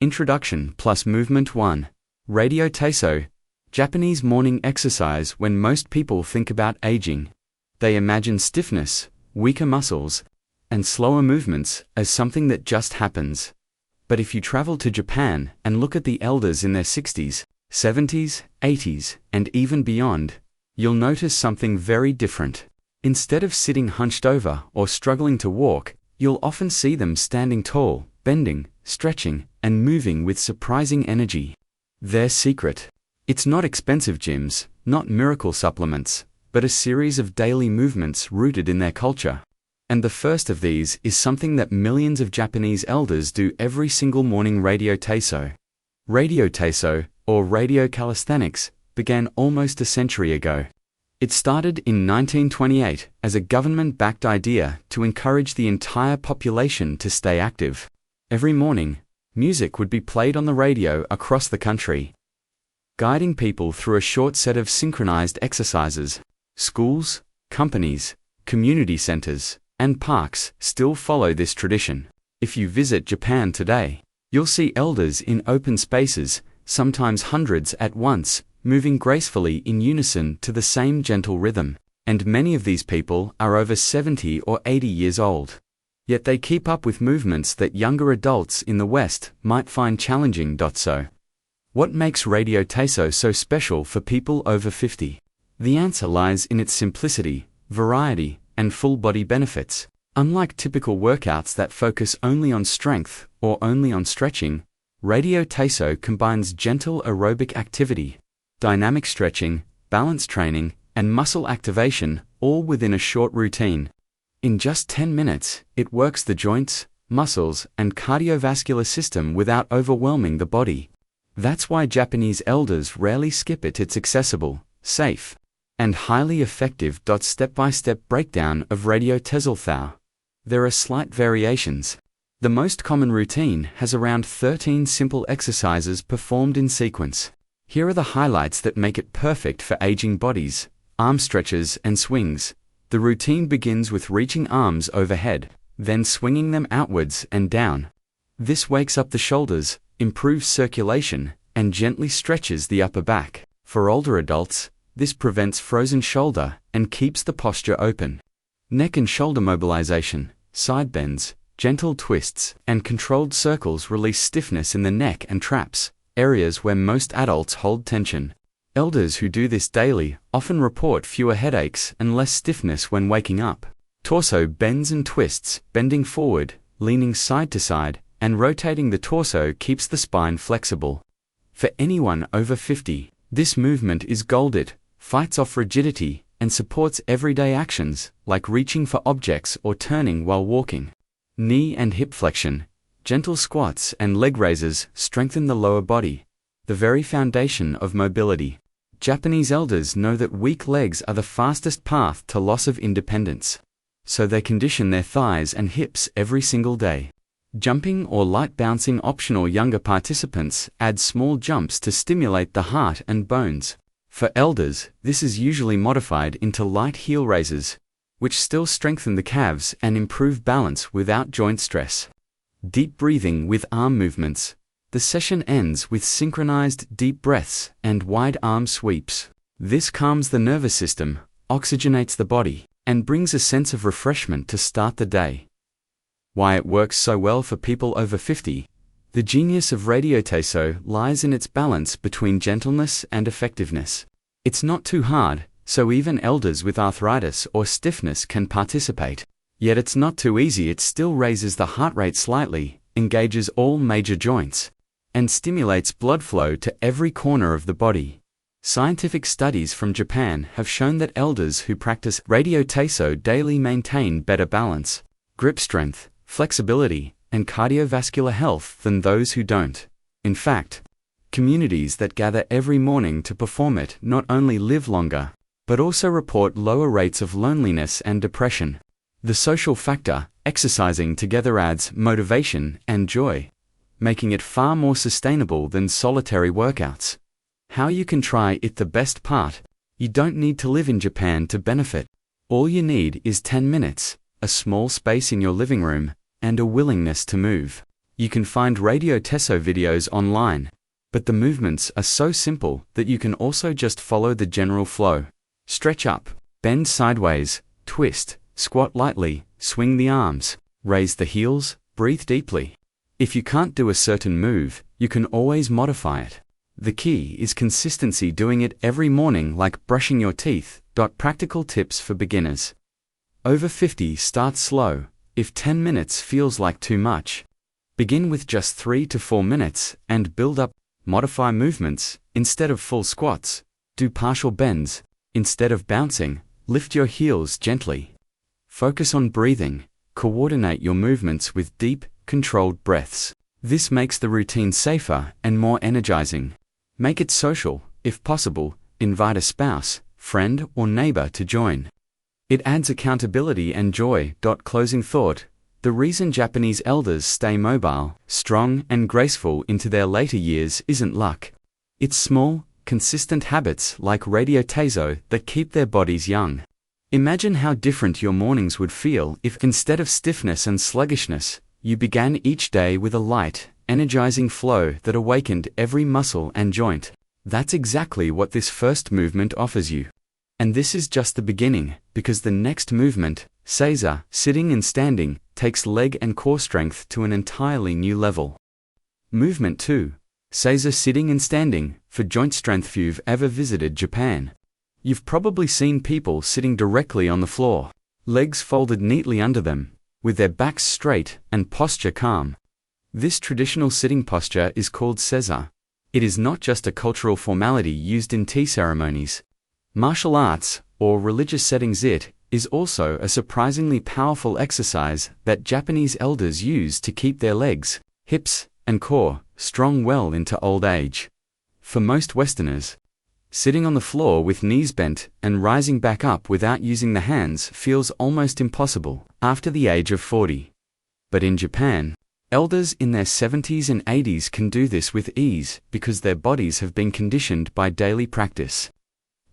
Introduction plus Movement 1. Radio Taiso. Japanese morning exercise. When most people think about aging, they imagine stiffness, weaker muscles, and slower movements as something that just happens. But if you travel to Japan and look at the elders in their 60s, 70s, 80s, and even beyond, you'll notice something very different. Instead of sitting hunched over or struggling to walk, you'll often see them standing tall, bending, stretching, and moving with surprising energy. Their secret: it's not expensive gyms, not miracle supplements, but a series of daily movements rooted in their culture. And the first of these is something that millions of Japanese elders do every single morning: Radio Taiso. Radio Taiso, or radio calisthenics, began almost a century ago. It started in 1928 as a government-backed idea to encourage the entire population to stay active. Every morning, music would be played on the radio across the country, guiding people through a short set of synchronized exercises. Schools, companies, community centers, and parks still follow this tradition. If you visit Japan today, you'll see elders in open spaces, sometimes hundreds at once, moving gracefully in unison to the same gentle rhythm. And many of these people are over 70 or 80 years old. Yet they keep up with movements that younger adults in the West might find challenging. So, what makes Radio Taiso so special for people over 50? The answer lies in its simplicity, variety, and full-body benefits. Unlike typical workouts that focus only on strength or only on stretching, Radio Taiso combines gentle aerobic activity, dynamic stretching, balance training, and muscle activation, all within a short routine. In just 10 minutes, it works the joints, muscles, and cardiovascular system without overwhelming the body. That's why Japanese elders rarely skip it. It's accessible, safe, and highly effective. Step-by-step breakdown of Radio Taiso. There are slight variations. The most common routine has around 13 simple exercises performed in sequence. Here are the highlights that make it perfect for aging bodies: arm stretches and swings. The routine begins with reaching arms overhead, then swinging them outwards and down. This wakes up the shoulders, improves circulation, and gently stretches the upper back. For older adults, this prevents frozen shoulder and keeps the posture open. Neck and shoulder mobilization, side bends, gentle twists, and controlled circles release stiffness in the neck and traps, areas where most adults hold tension. Elders who do this daily often report fewer headaches and less stiffness when waking up. Torso bends and twists, bending forward, leaning side to side, and rotating the torso keeps the spine flexible. For anyone over 50, this movement is gold. It fights off rigidity and supports everyday actions like reaching for objects or turning while walking. Knee and hip flexion, gentle squats and leg raises strengthen the lower body, the very foundation of mobility. Japanese elders know that weak legs are the fastest path to loss of independence, so they condition their thighs and hips every single day. Jumping or light bouncing optional. Younger participants add small jumps to stimulate the heart and bones. For elders, this is usually modified into light heel raises, which still strengthen the calves and improve balance without joint stress. Deep breathing with arm movements. The session ends with synchronized deep breaths and wide arm sweeps. This calms the nervous system, oxygenates the body, and brings a sense of refreshment to start the day. Why it works so well for people over 50? The genius of Radio Taiso lies in its balance between gentleness and effectiveness. It's not too hard, so even elders with arthritis or stiffness can participate. Yet it's not too easy. It still raises the heart rate slightly, engages all major joints, and stimulates blood flow to every corner of the body. Scientific studies from Japan have shown that elders who practice Radio Taiso daily maintain better balance, grip strength, flexibility, and cardiovascular health than those who don't. In fact, communities that gather every morning to perform it not only live longer, but also report lower rates of loneliness and depression. The social factor, exercising together, adds motivation and joy, making it far more sustainable than solitary workouts. How you can try it? The best part: you don't need to live in Japan to benefit. All you need is 10 minutes, a small space in your living room, and a willingness to move. You can find Radio Taiso videos online, but the movements are so simple that you can also just follow the general flow. Stretch up, bend sideways, twist, squat lightly, swing the arms, raise the heels, breathe deeply. If you can't do a certain move, you can always modify it. The key is consistency, doing it every morning like brushing your teeth. Practical tips for beginners. Over 50, start slow. If 10 minutes feels like too much, begin with just 3 to 4 minutes and build up. Modify movements. Instead of full squats, do partial bends. Instead of bouncing, lift your heels gently. Focus on breathing. Coordinate your movements with deep, controlled breaths. This makes the routine safer and more energizing. Make it social. If possible, invite a spouse, friend, or neighbor to join. It adds accountability and joy. Closing thought. The reason Japanese elders stay mobile, strong, and graceful into their later years isn't luck. It's small, consistent habits like Radio Taiso that keep their bodies young. Imagine how different your mornings would feel if, instead of stiffness and sluggishness, you began each day with a light, energizing flow that awakened every muscle and joint. That's exactly what this first movement offers you. And this is just the beginning, because the next movement, Seiza, sitting and standing, takes leg and core strength to an entirely new level. Movement 2. Seiza, sitting and standing, for joint strength. If you've ever visited Japan, you've probably seen people sitting directly on the floor, legs folded neatly under them, with their backs straight and posture calm. This traditional sitting posture is called Seiza. It is not just a cultural formality used in tea ceremonies, martial arts, or religious settings. It is also a surprisingly powerful exercise that Japanese elders use to keep their legs, hips, and core strong well into old age. For most Westerners, sitting on the floor with knees bent and rising back up without using the hands feels almost impossible after the age of 40. But in Japan, elders in their 70s and 80s can do this with ease because their bodies have been conditioned by daily practice.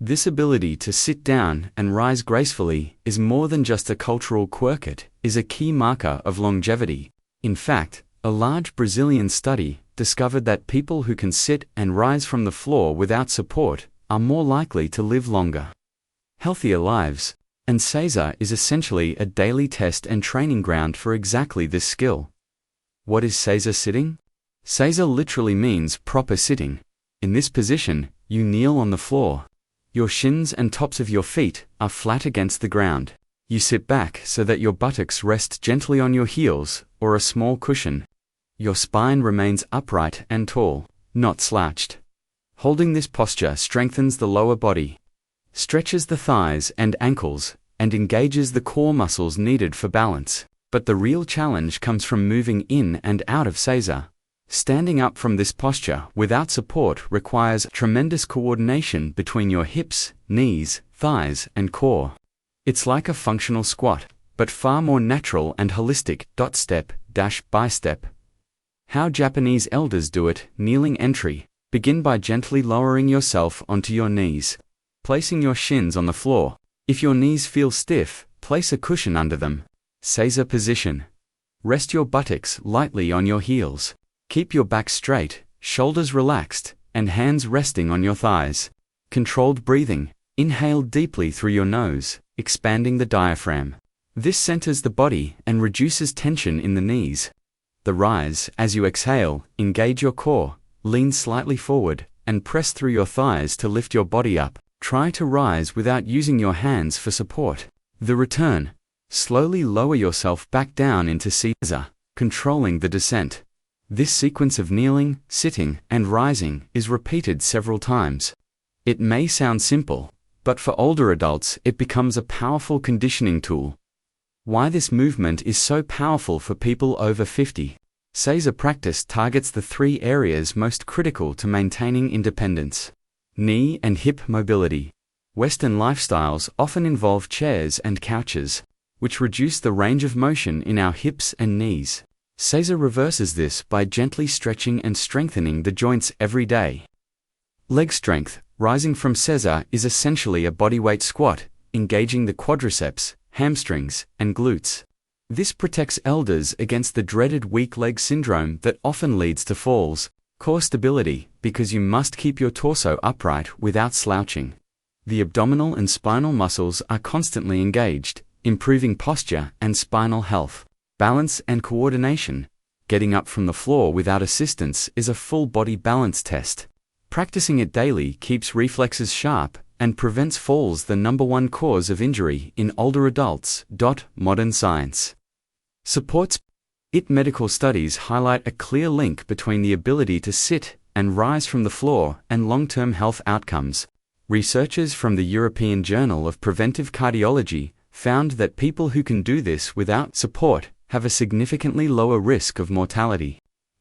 This ability to sit down and rise gracefully is more than just a cultural quirk. It is a key marker of longevity. In fact, a large Brazilian study discovered that people who can sit and rise from the floor without support are more likely to live longer, healthier lives. And Seiza is essentially a daily test and training ground for exactly this skill. What is Seiza sitting? Seiza literally means proper sitting. In this position, you kneel on the floor. Your shins and tops of your feet are flat against the ground. You sit back so that your buttocks rest gently on your heels or a small cushion. Your spine remains upright and tall, not slouched. Holding this posture strengthens the lower body, stretches the thighs and ankles, and engages the core muscles needed for balance. But the real challenge comes from moving in and out of Seiza. Standing up from this posture without support requires tremendous coordination between your hips, knees, thighs, and core. It's like a functional squat, but far more natural and holistic. Step by step. How Japanese elders do it. Kneeling entry. Begin by gently lowering yourself onto your knees, placing your shins on the floor. If your knees feel stiff, place a cushion under them. Seiza position. Rest your buttocks lightly on your heels. Keep your back straight, shoulders relaxed, and hands resting on your thighs. Controlled breathing. Inhale deeply through your nose, expanding the diaphragm. This centers the body and reduces tension in the knees. The rise. As you exhale, engage your core, lean slightly forward, and press through your thighs to lift your body up. Try to rise without using your hands for support. The return. Slowly lower yourself back down into Seiza, controlling the descent. This sequence of kneeling, sitting, and rising is repeated several times. It may sound simple, but for older adults it becomes a powerful conditioning tool. Why this movement is so powerful for people over 50. Seiza practice targets the 3 areas most critical to maintaining independence. Knee and hip mobility. Western lifestyles often involve chairs and couches, which reduce the range of motion in our hips and knees. Seiza reverses this by gently stretching and strengthening the joints every day. Leg strength. Rising from Seiza is essentially a bodyweight squat, engaging the quadriceps, hamstrings, and glutes. This protects elders against the dreaded weak leg syndrome that often leads to falls. Core stability, because you must keep your torso upright without slouching. The abdominal and spinal muscles are constantly engaged, improving posture and spinal health. Balance and coordination. Getting up from the floor without assistance is a full-body balance test. Practicing it daily keeps reflexes sharp and prevents falls, the #1 cause of injury in older adults. Modern science supports it. Medical studies highlight a clear link between the ability to sit and rise from the floor and long-term health outcomes. Researchers from the European Journal of Preventive Cardiology found that people who can do this without support have a significantly lower risk of mortality.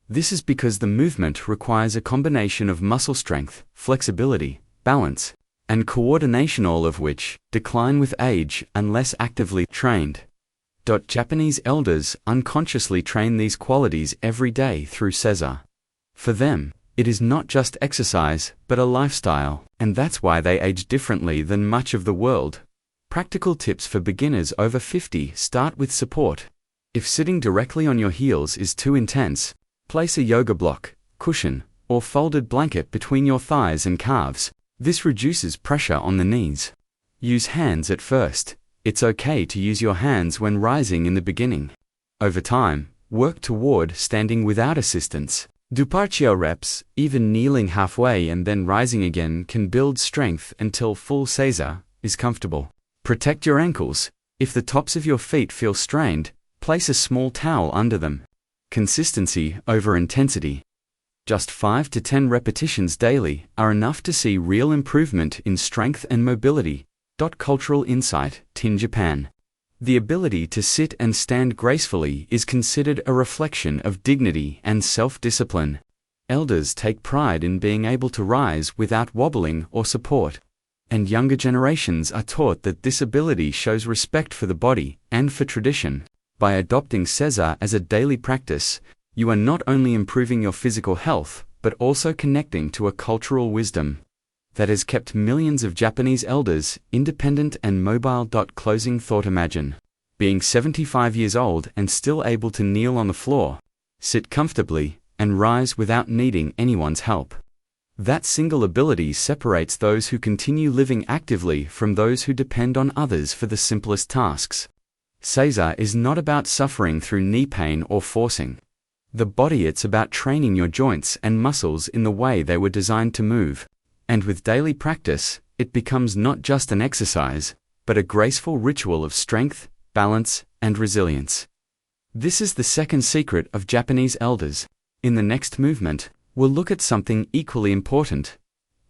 This is because the movement requires a combination of muscle strength, flexibility, balance, and coordination, all of which decline with age unless actively trained. Japanese elders unconsciously train these qualities every day through seiza. For them, it is not just exercise, but a lifestyle, and that's why they age differently than much of the world. Practical tips for beginners over 50. Start with support. If sitting directly on your heels is too intense, place a yoga block, cushion, or folded blanket between your thighs and calves. This reduces pressure on the knees. Use hands at first. It's okay to use your hands when rising in the beginning. Over time, work toward standing without assistance. Dupartio reps, even kneeling halfway and then rising again, can build strength until full seiza is comfortable. Protect your ankles. If the tops of your feet feel strained, place a small towel under them. Consistency over intensity. Just 5 to 10 repetitions daily are enough to see real improvement in strength and mobility. Cultural insight. In Japan, the ability to sit and stand gracefully is considered a reflection of dignity and self-discipline. Elders take pride in being able to rise without wobbling or support, and younger generations are taught that this ability shows respect for the body and for tradition. By adopting seiza as a daily practice, you are not only improving your physical health, but also connecting to a cultural wisdom that has kept millions of Japanese elders independent and mobile. Closing thought. Imagine being 75 years old and still able to kneel on the floor, sit comfortably, and rise without needing anyone's help. That single ability separates those who continue living actively from those who depend on others for the simplest tasks. Seiza is not about suffering through knee pain or forcing the body. It's about training your joints and muscles in the way they were designed to move. And with daily practice, it becomes not just an exercise, but a graceful ritual of strength, balance, and resilience. This is the second secret of Japanese elders. In the next movement, we'll look at something equally important: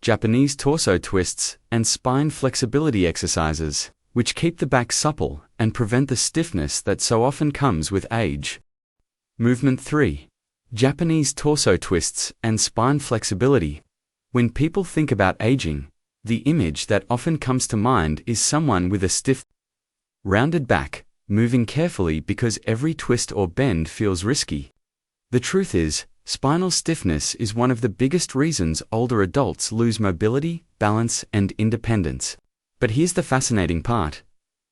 Japanese torso twists and spine flexibility exercises, which keep the back supple and prevent the stiffness that so often comes with age. Movement 3. Japanese torso twists and spine flexibility. When people think about aging, the image that often comes to mind is someone with a stiff, rounded back, moving carefully because every twist or bend feels risky. The truth is, spinal stiffness is one of the biggest reasons older adults lose mobility, balance, and independence. But here's the fascinating part.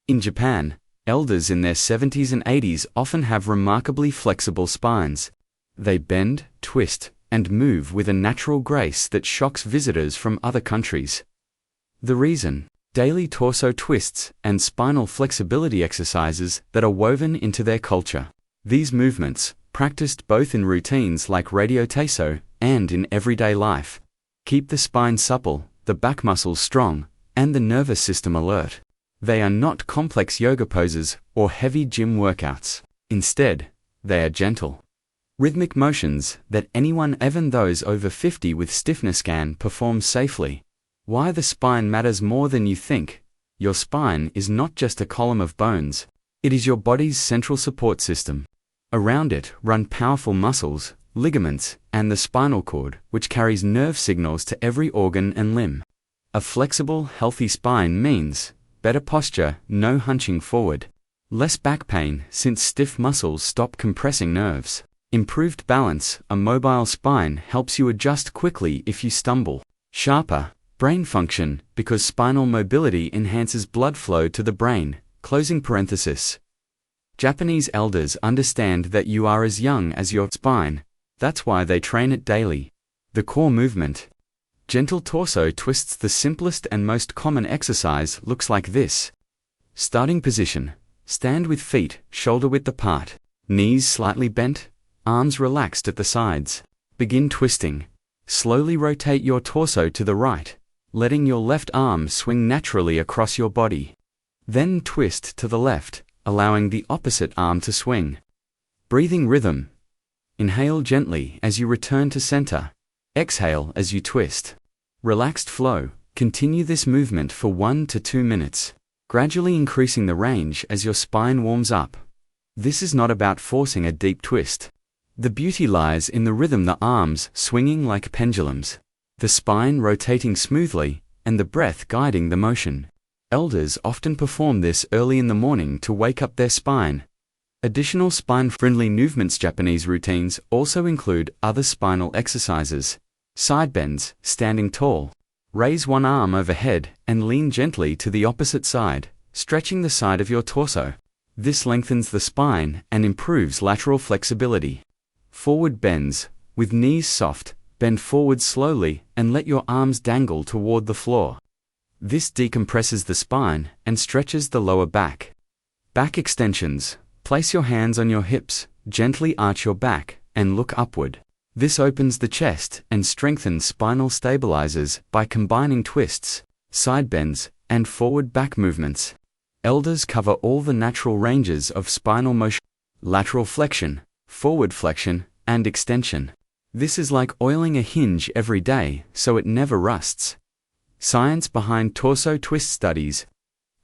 In Japan, elders in their 70s and 80s often have remarkably flexible spines. They bend, twist, and move with a natural grace that shocks visitors from other countries. The reason? Daily torso twists and spinal flexibility exercises that are woven into their culture. These movements, practiced both in routines like Radio Taiso and in everyday life, keep the spine supple, the back muscles strong, and the nervous system alert. They are not complex yoga poses or heavy gym workouts. Instead, they are gentle, rhythmic motions that anyone, even those over 50 with stiffness, can perform safely. Why the spine matters more than you think. Your spine is not just a column of bones. It is your body's central support system. Around it run powerful muscles, ligaments, and the spinal cord, which carries nerve signals to every organ and limb. A flexible, healthy spine means better posture, no hunching forward, less back pain since stiff muscles stop compressing nerves. Improved balance. A mobile spine helps you adjust quickly if you stumble. Sharper brain function, because spinal mobility enhances blood flow to the brain. Closing parenthesis. Japanese elders understand that you are as young as your spine. That's why they train it daily. The core movement. Gentle torso twists. The simplest and most common exercise looks like this. Starting position. Stand with feet shoulder-width apart, knees slightly bent, arms relaxed at the sides. Begin twisting. Slowly rotate your torso to the right, letting your left arm swing naturally across your body. Then twist to the left, allowing the opposite arm to swing. Breathing rhythm. Inhale gently as you return to center. Exhale as you twist. Relaxed flow. Continue this movement for 1 to 2 minutes, gradually increasing the range as your spine warms up. This is not about forcing a deep twist. The beauty lies in the rhythm, the arms swinging like pendulums, the spine rotating smoothly, and the breath guiding the motion. Elders often perform this early in the morning to wake up their spine. Additional spine-friendly movements. Japanese routines also include other spinal exercises. Side bends, standing tall. Raise one arm overhead and lean gently to the opposite side, stretching the side of your torso. This lengthens the spine and improves lateral flexibility. Forward bends. With knees soft, bend forward slowly and let your arms dangle toward the floor. This decompresses the spine and stretches the lower back. Back extensions. Place your hands on your hips, gently arch your back, and look upward. This opens the chest and strengthens spinal stabilizers by combining twists, side bends, and forward back movements. Elders cover all the natural ranges of spinal motion: lateral flexion, forward flexion, and extension. This is like oiling a hinge every day so it never rusts. Science behind torso twist. Studies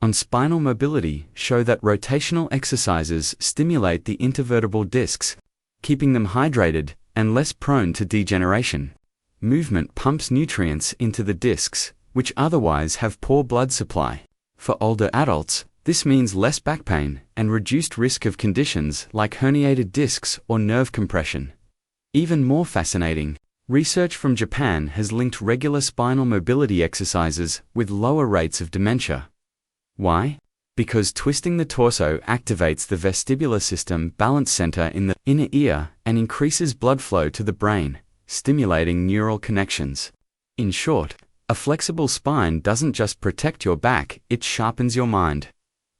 on spinal mobility show that rotational exercises stimulate the intervertebral discs, keeping them hydrated and less prone to degeneration. Movement pumps nutrients into the discs, which otherwise have poor blood supply. For older adults, this means less back pain and reduced risk of conditions like herniated discs or nerve compression. Even more fascinating, research from Japan has linked regular spinal mobility exercises with lower rates of dementia. Why? Because twisting the torso activates the vestibular system balance center in the inner ear and increases blood flow to the brain, stimulating neural connections. In short, a flexible spine doesn't just protect your back, it sharpens your mind.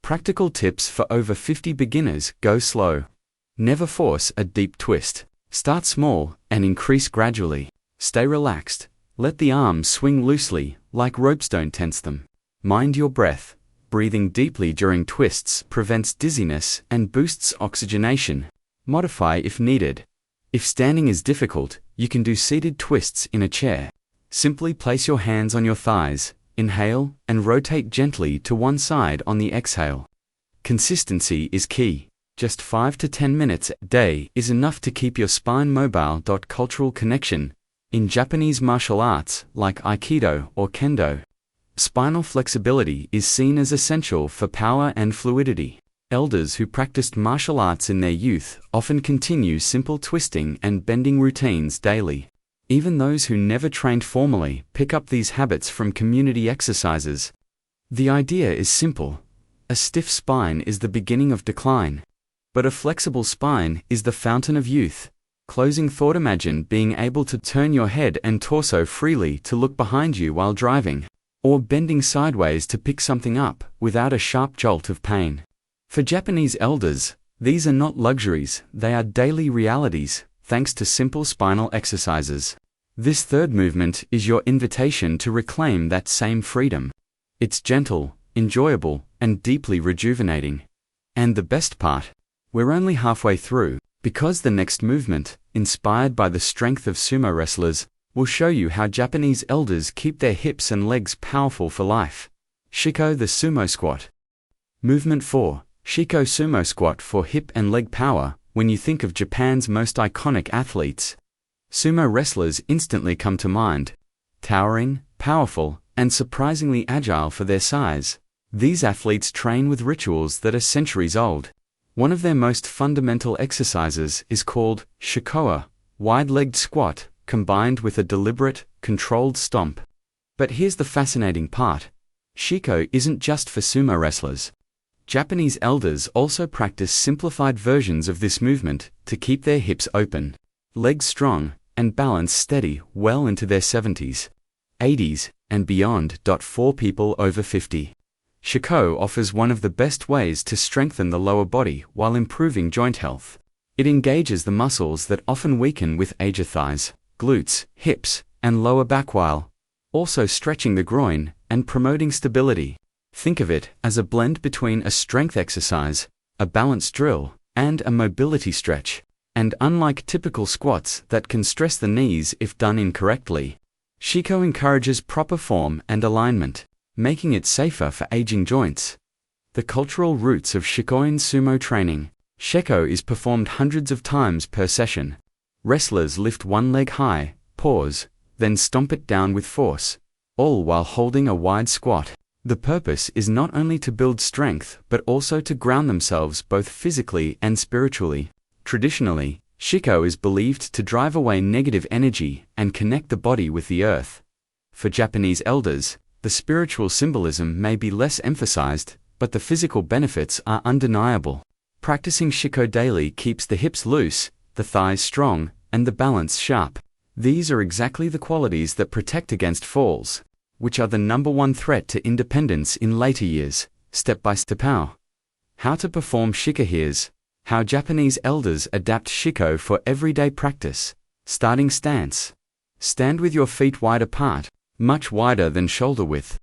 Practical tips for over 50 beginners: go slow. Never force a deep twist. Start small and increase gradually. Stay relaxed. Let the arms swing loosely, like ropes, don't tense them. Mind your breath. Breathing deeply during twists prevents dizziness and boosts oxygenation. Modify if needed. If standing is difficult, you can do seated twists in a chair. Simply place your hands on your thighs, inhale, and rotate gently to one side on the exhale. Consistency is key. Just 5 to 10 minutes a day is enough to keep your spine mobile. Cultural connection. In Japanese martial arts like Aikido or Kendo, spinal flexibility is seen as essential for power and fluidity. Elders who practiced martial arts in their youth often continue simple twisting and bending routines daily. Even those who never trained formally pick up these habits from community exercises. The idea is simple. A stiff spine is the beginning of decline, but a flexible spine is the fountain of youth. Closing thought: imagine being able to turn your head and torso freely to look behind you while driving, or bending sideways to pick something up without a sharp jolt of pain. For Japanese elders, these are not luxuries, they are daily realities, thanks to simple spinal exercises. This third movement is your invitation to reclaim that same freedom. It's gentle, enjoyable, and deeply rejuvenating. And the best part? We're only halfway through, because the next movement, inspired by the strength of sumo wrestlers, will show you how Japanese elders keep their hips and legs powerful for life. Shiko, the sumo squat. Movement 4. Shiko sumo squat for hip and leg power. When you think of Japan's most iconic athletes, sumo wrestlers instantly come to mind. Towering, powerful, and surprisingly agile for their size, these athletes train with rituals that are centuries old. One of their most fundamental exercises is called shikoa, wide-legged squat, combined with a deliberate, controlled stomp. But here's the fascinating part. Shiko isn't just for sumo wrestlers. Japanese elders also practice simplified versions of this movement to keep their hips open, legs strong, and balance steady well into their 70s, 80s, and beyond. For people over 50, Shiko offers one of the best ways to strengthen the lower body while improving joint health. It engages the muscles that often weaken with age: thighs, glutes, hips, and lower back, while also stretching the groin and promoting stability. Think of it as a blend between a strength exercise, a balance drill, and a mobility stretch. And unlike typical squats that can stress the knees if done incorrectly, Shiko encourages proper form and alignment, making it safer for aging joints. The cultural roots of Shikoin sumo training. Shiko is performed hundreds of times per session. Wrestlers lift one leg high, pause, then stomp it down with force, all while holding a wide squat. The purpose is not only to build strength but also to ground themselves both physically and spiritually. Traditionally, Shiko is believed to drive away negative energy and connect the body with the earth. For Japanese elders, the spiritual symbolism may be less emphasized, but the physical benefits are undeniable. Practicing Shiko daily keeps the hips loose, the thighs strong, and the balance sharp. These are exactly the qualities that protect against falls, which are the #1 threat to independence in later years. Step by step how to perform Shiko. Here's how Japanese elders adapt Shiko for everyday practice. Starting stance. Stand with your feet wide apart, much wider than shoulder width.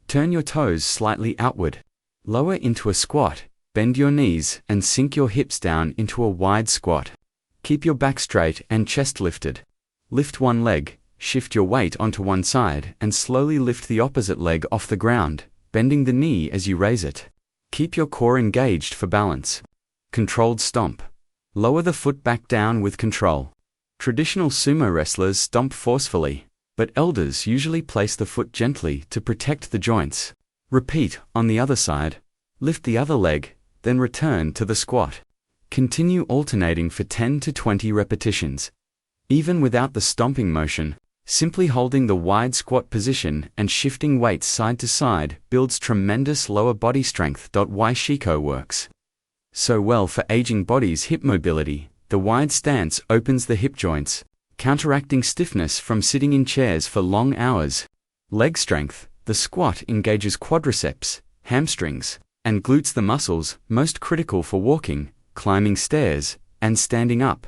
Turn your toes slightly outward. Lower into a squat, bend your knees and sink your hips down into a wide squat. Keep your back straight and chest lifted. Lift one leg. Shift your weight onto one side and slowly lift the opposite leg off the ground, bending the knee as you raise it. Keep your core engaged for balance. Controlled stomp. Lower the foot back down with control. Traditional sumo wrestlers stomp forcefully, but elders usually place the foot gently to protect the joints. Repeat on the other side. Lift the other leg, then return to the squat. Continue alternating for 10 to 20 repetitions. Even without the stomping motion, simply holding the wide squat position and shifting weights side to side builds tremendous lower body strength. Why Shiko works so well for aging bodies. Hip mobility. The wide stance opens the hip joints, counteracting stiffness from sitting in chairs for long hours. Leg strength. The squat engages quadriceps, hamstrings, and glutes, the muscles most critical for walking, climbing stairs, and standing up.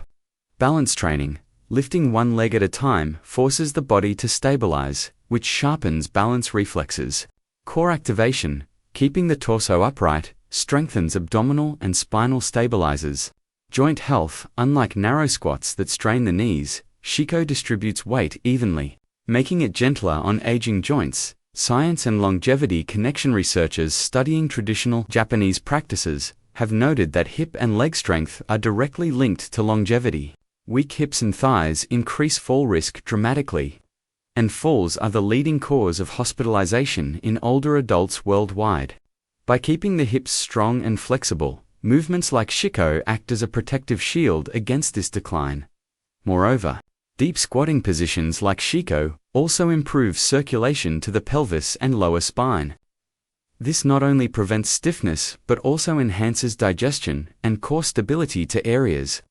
Balance training. Lifting one leg at a time forces the body to stabilize, which sharpens balance reflexes. Core activation. Keeping the torso upright strengthens abdominal and spinal stabilizers. Joint health. Unlike narrow squats that strain the knees, Shiko distributes weight evenly, making it gentler on aging joints. Science and longevity connection. Researchers studying traditional Japanese practices have noted that hip and leg strength are directly linked to longevity. Weak hips and thighs increase fall risk dramatically, and falls are the leading cause of hospitalization in older adults worldwide. By keeping the hips strong and flexible, movements like Shiko act as a protective shield against this decline. Moreover, deep squatting positions like Shiko also improve circulation to the pelvis and lower spine. This not only prevents stiffness but also enhances digestion and core stability to areas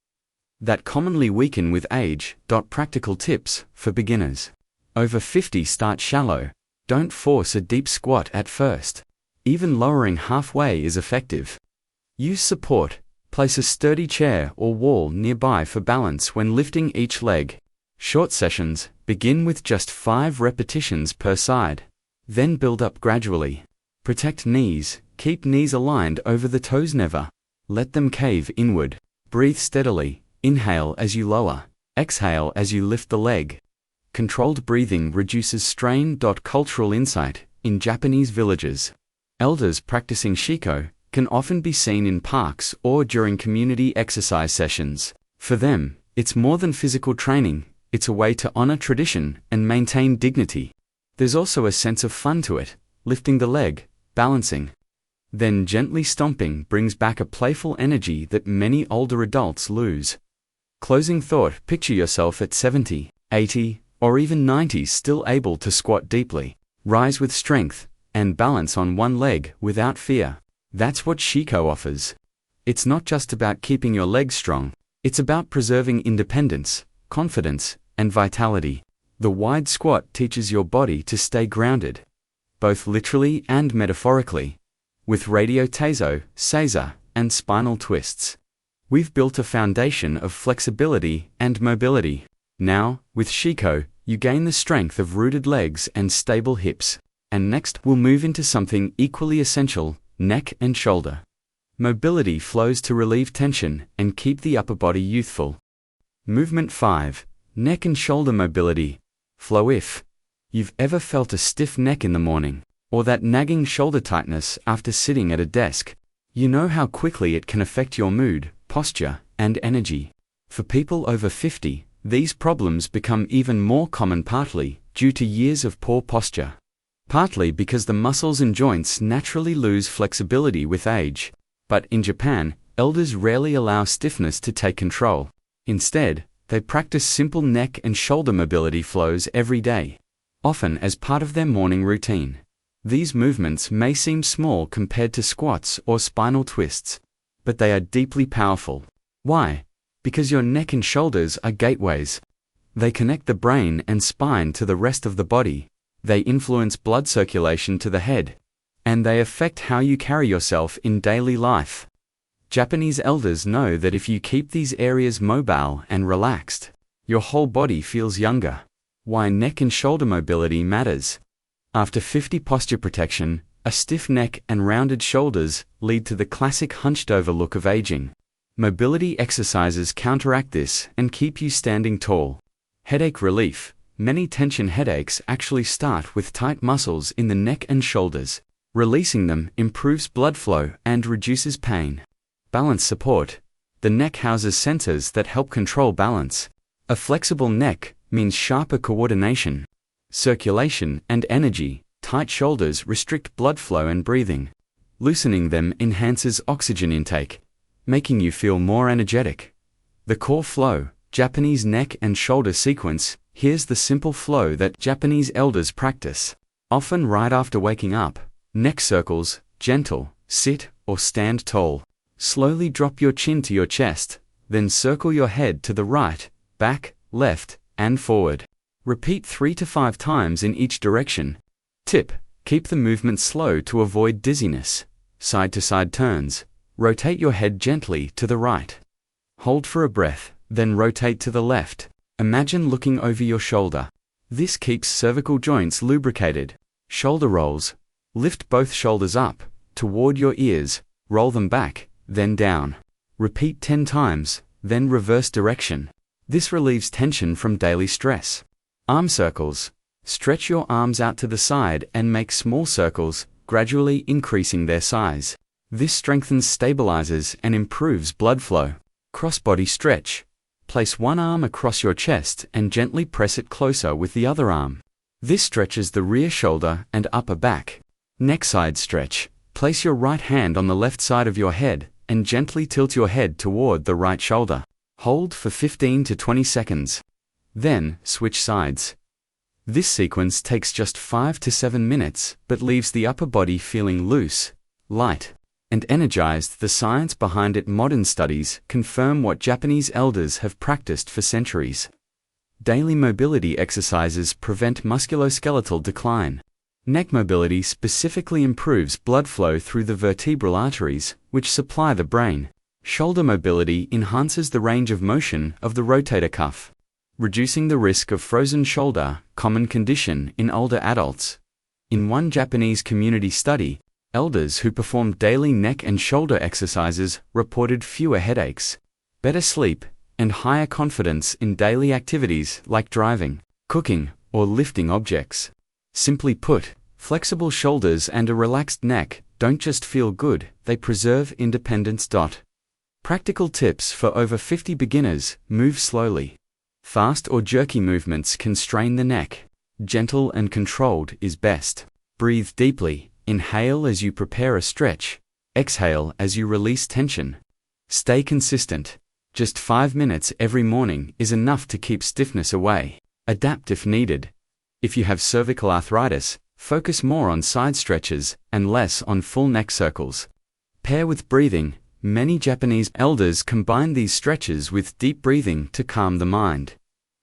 that commonly weaken with age. Practical tips for beginners over 50. Start shallow. Don't force a deep squat at first. Even lowering halfway is effective. Use support. Place a sturdy chair or wall nearby for balance when lifting each leg. Short sessions. Begin with just 5 repetitions per side. Then build up gradually. Protect knees. Keep knees aligned over the toes. Never let them cave inward. Breathe steadily. Inhale as you lower. Exhale as you lift the leg. Controlled breathing reduces strain. Cultural insight. In Japanese villages, elders practicing Shiko can often be seen in parks or during community exercise sessions. For them, it's more than physical training, it's a way to honor tradition and maintain dignity. There's also a sense of fun to it. Lifting the leg, balancing, then gently stomping brings back a playful energy that many older adults lose. Closing thought. Picture yourself at 70, 80, or even 90 still able to squat deeply, rise with strength, and balance on one leg without fear. That's what Shiko offers. It's not just about keeping your legs strong, it's about preserving independence, confidence, and vitality. The wide squat teaches your body to stay grounded, both literally and metaphorically. With Radio Taiso, Seiza, and spinal twists, we've built a foundation of flexibility and mobility. Now, with Shiko, you gain the strength of rooted legs and stable hips. And next, we'll move into something equally essential: neck and shoulder. Mobility flows to relieve tension and keep the upper body youthful. Movement 5. Neck and shoulder mobility. Flow. If you've ever felt a stiff neck in the morning, or that nagging shoulder tightness after sitting at a desk, you know how quickly it can affect your mood, posture, and energy. For people over 50, these problems become even more common, partly due to years of poor posture, partly because the muscles and joints naturally lose flexibility with age. But in Japan, elders rarely allow stiffness to take control. Instead, they practice simple neck and shoulder mobility flows every day, often as part of their morning routine. These movements may seem small compared to squats or spinal twists, but they are deeply powerful. Why? Because your neck and shoulders are gateways. They connect the brain and spine to the rest of the body. They influence blood circulation to the head, and they affect how you carry yourself in daily life. Japanese elders know that if you keep these areas mobile and relaxed, your whole body feels younger. Why neck and shoulder mobility matters. After 50, posture protection, a stiff neck and rounded shoulders lead to the classic hunched-over look of aging. Mobility exercises counteract this and keep you standing tall. Headache relief. Many tension headaches actually start with tight muscles in the neck and shoulders. Releasing them improves blood flow and reduces pain. Balance support. The neck houses sensors that help control balance. A flexible neck means sharper coordination, circulation, and energy. Tight shoulders restrict blood flow and breathing. Loosening them enhances oxygen intake, making you feel more energetic. The core flow, Japanese neck and shoulder sequence. Here's the simple flow that Japanese elders practice, often right after waking up. Neck circles, gentle, sit or stand tall. Slowly drop your chin to your chest, then circle your head to the right, back, left, and forward. Repeat 3 to 5 times in each direction. Tip: keep the movement slow to avoid dizziness. Side to side turns. Rotate your head gently to the right. Hold for a breath, then rotate to the left. Imagine looking over your shoulder. This keeps cervical joints lubricated. Shoulder rolls. Lift both shoulders up, toward your ears, roll them back, then down. Repeat 10 times, then reverse direction. This relieves tension from daily stress. Arm circles. Stretch your arms out to the side and make small circles, gradually increasing their size. This strengthens, stabilizes, and improves blood flow. Crossbody stretch. Place one arm across your chest and gently press it closer with the other arm. This stretches the rear shoulder and upper back. Neck side stretch. Place your right hand on the left side of your head and gently tilt your head toward the right shoulder. Hold for 15 to 20 seconds. Then, switch sides. This sequence takes just 5 to 7 minutes, but leaves the upper body feeling loose, light, and energized. The science behind it. Modern studies confirm what Japanese elders have practiced for centuries. Daily mobility exercises prevent musculoskeletal decline. Neck mobility specifically improves blood flow through the vertebral arteries, which supply the brain. Shoulder mobility enhances the range of motion of the rotator cuff, reducing the risk of frozen shoulder, common condition in older adults. In one Japanese community study, elders who performed daily neck and shoulder exercises reported fewer headaches, better sleep, and higher confidence in daily activities like driving, cooking, or lifting objects. Simply put, flexible shoulders and a relaxed neck don't just feel good, they preserve independence. Practical tips for over 50 beginners: move slowly. Fast or jerky movements can strain the neck. Gentle and controlled is best. Breathe deeply. Inhale as you prepare a stretch. Exhale as you release tension. Stay consistent. Just 5 minutes every morning is enough to keep stiffness away. Adapt if needed. If you have cervical arthritis, focus more on side stretches and less on full neck circles. Pair with breathing. Many Japanese elders combine these stretches with deep breathing to calm the mind.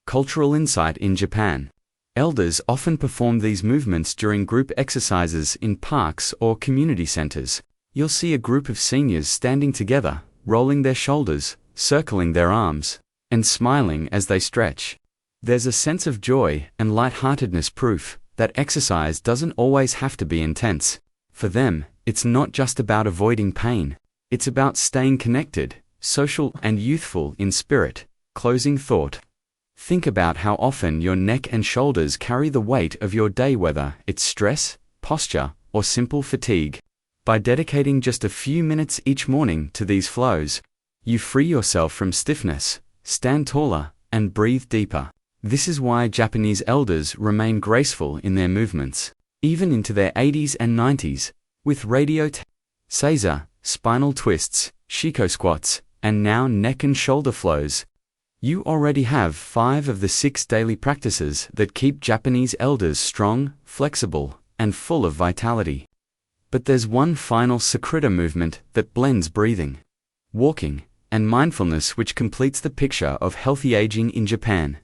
Cultural insight in Japan. Elders often perform these movements during group exercises in parks or community centers. You'll see a group of seniors standing together, rolling their shoulders, circling their arms, and smiling as they stretch. There's a sense of joy and lightheartedness, proof that exercise doesn't always have to be intense. For them, it's not just about avoiding pain. It's about staying connected, social, and youthful in spirit. Closing thought. Think about how often your neck and shoulders carry the weight of your day, whether it's stress, posture, or simple fatigue. By dedicating just a few minutes each morning to these flows, you free yourself from stiffness, stand taller, and breathe deeper. This is why Japanese elders remain graceful in their movements, even into their 80s and 90s, with Radio Taiso, spinal twists, shiko squats, and now neck and shoulder flows. You already have 5 of the 6 daily practices that keep Japanese elders strong, flexible, and full of vitality. But there's one final Sakrita movement that blends breathing, walking, and mindfulness, which completes the picture of healthy aging in Japan.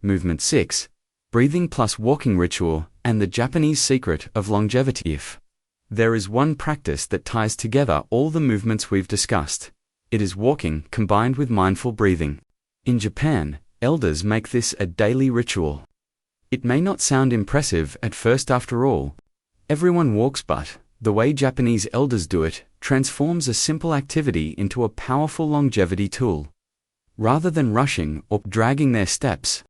Movement 6. Breathing plus walking ritual and the Japanese secret of longevity. If there is one practice that ties together all the movements we've discussed, it is walking combined with mindful breathing. In Japan, elders make this a daily ritual. It may not sound impressive at first. After all, everyone walks, but the way Japanese elders do it transforms a simple activity into a powerful longevity tool. Rather than rushing or dragging their steps,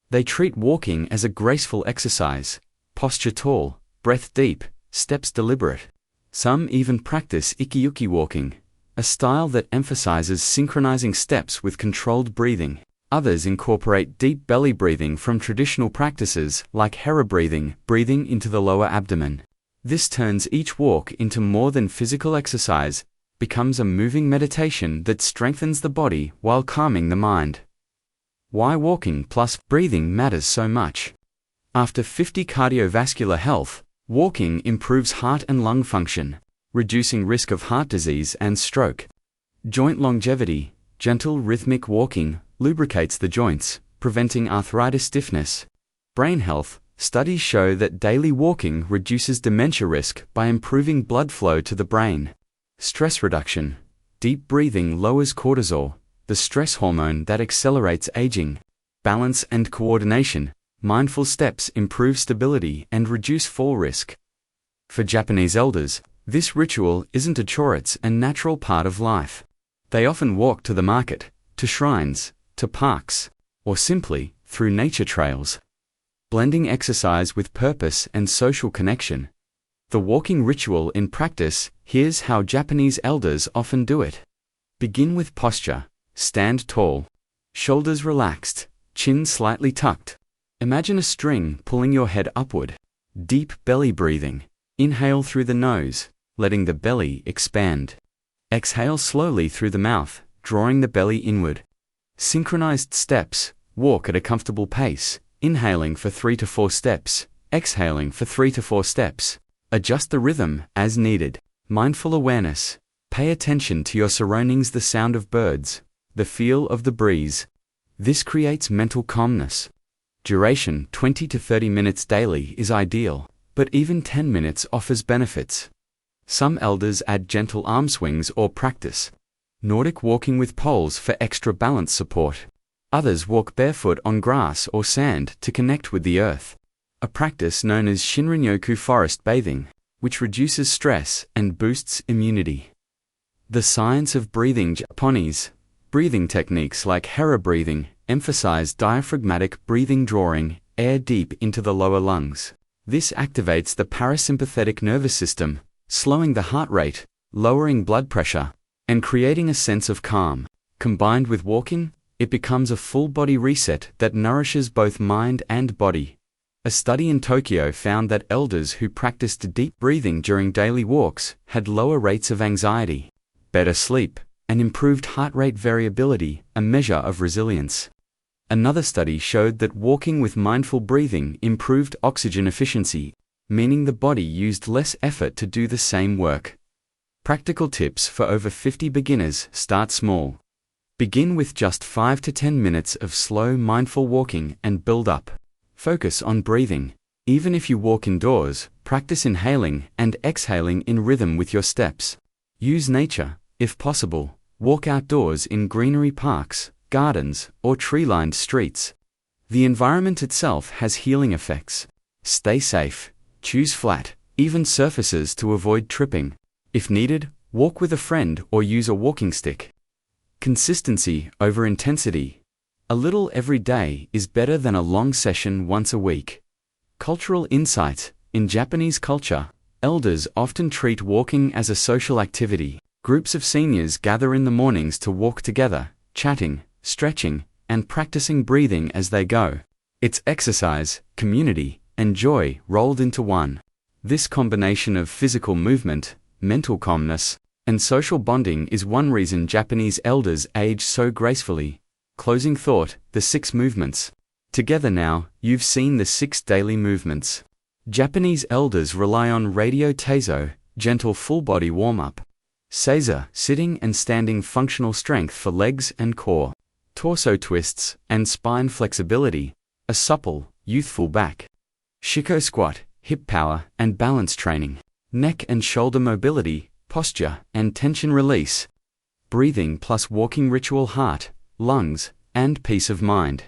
they treat walking as a graceful exercise, posture tall, breath deep, steps deliberate. Some even practice ikiyuki walking, a style that emphasizes synchronizing steps with controlled breathing. Others incorporate deep belly breathing from traditional practices like hara breathing, breathing into the lower abdomen. This turns each walk into more than physical exercise, becomes a moving meditation that strengthens the body while calming the mind. Why walking plus breathing matters so much. After 50, cardiovascular health. Walking improves heart and lung function, reducing risk of heart disease and stroke. Joint longevity. Gentle rhythmic walking lubricates the joints, preventing arthritis, stiffness. Brain health. Studies show that daily walking reduces dementia risk by improving blood flow to the brain. Stress reduction. Deep breathing lowers cortisol, the stress hormone that accelerates aging. Balance and coordination. Mindful steps improve stability and reduce fall risk. For Japanese elders, this ritual isn't a chore, it's a natural part of life. They often walk to the market, to shrines, to parks, or simply through nature trails. Blending exercise with purpose and social connection. The walking ritual in practice. Here's how Japanese elders often do it. Begin with posture. Stand tall. Shoulders relaxed, chin slightly tucked. Imagine a string pulling your head upward. Deep belly breathing. Inhale through the nose, letting the belly expand. Exhale slowly through the mouth, drawing the belly inward. Synchronized steps. Walk at a comfortable pace, inhaling for 3 to 4 steps, exhaling for 3 to 4 steps. Adjust the rhythm as needed. Mindful awareness. Pay attention to your surroundings, the sound of birds, the feel of the breeze. This creates mental calmness. Duration. 20 to 30 minutes daily is ideal, but even 10 minutes offers benefits. Some elders add gentle arm swings or practice Nordic walking with poles for extra balance support. Others walk barefoot on grass or sand to connect with the earth, a practice known as Shinrin-yoku forest bathing, which reduces stress and boosts immunity. The science of breathing. Japanese breathing techniques like hara breathing emphasize diaphragmatic breathing, drawing air deep into the lower lungs. This activates the parasympathetic nervous system, slowing the heart rate, lowering blood pressure, and creating a sense of calm. Combined with walking, it becomes a full-body reset that nourishes both mind and body. A study in Tokyo found that elders who practiced deep breathing during daily walks had lower rates of anxiety, better sleep, and improved heart rate variability, a measure of resilience. Another study showed that walking with mindful breathing improved oxygen efficiency, meaning the body used less effort to do the same work. Practical tips for over 50 beginners: start small. Begin with just 5 to 10 minutes of slow, mindful walking and build up. Focus on breathing. Even if you walk indoors, practice inhaling and exhaling in rhythm with your steps. Use nature, if possible. Walk outdoors in greenery parks, gardens, or tree-lined streets. The environment itself has healing effects. Stay safe. Choose flat, even surfaces to avoid tripping. If needed, walk with a friend or use a walking stick. Consistency over intensity. A little every day is better than a long session once a week. Cultural insight. In Japanese culture, elders often treat walking as a social activity. Groups of seniors gather in the mornings to walk together, chatting, stretching, and practicing breathing as they go. It's exercise, community, and joy rolled into one. This combination of physical movement, mental calmness, and social bonding is one reason Japanese elders age so gracefully. Closing thought: the 6 movements. Together now, you've seen the 6 daily movements. Japanese elders rely on Radio Taiso, gentle full-body warm-up. Seiza, sitting and standing functional strength for legs and core. Torso twists and spine flexibility, a supple, youthful back. Shiko squat, hip power and balance training. Neck and shoulder mobility, posture and tension release. Breathing plus walking ritual: heart, lungs, and peace of mind.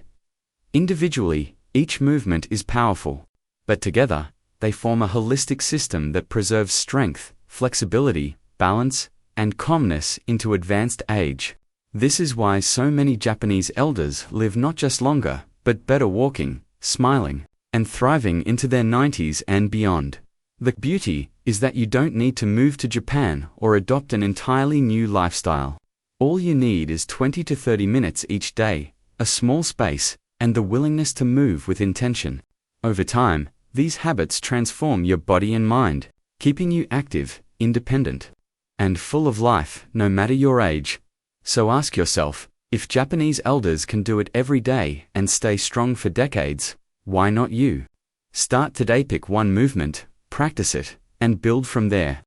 Individually, each movement is powerful, but together, they form a holistic system that preserves strength, flexibility, balance, and calmness into advanced age. This is why so many Japanese elders live not just longer, but better, walking, smiling, and thriving into their 90s and beyond. The beauty is that you don't need to move to Japan or adopt an entirely new lifestyle. All you need is 20 to 30 minutes each day, a small space, and the willingness to move with intention. Over time, these habits transform your body and mind, keeping you active, independent, and full of life, no matter your age. So ask yourself, if Japanese elders can do it every day and stay strong for decades, why not you? Start today, pick one movement, practice it, and build from there.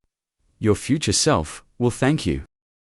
Your future self will thank you.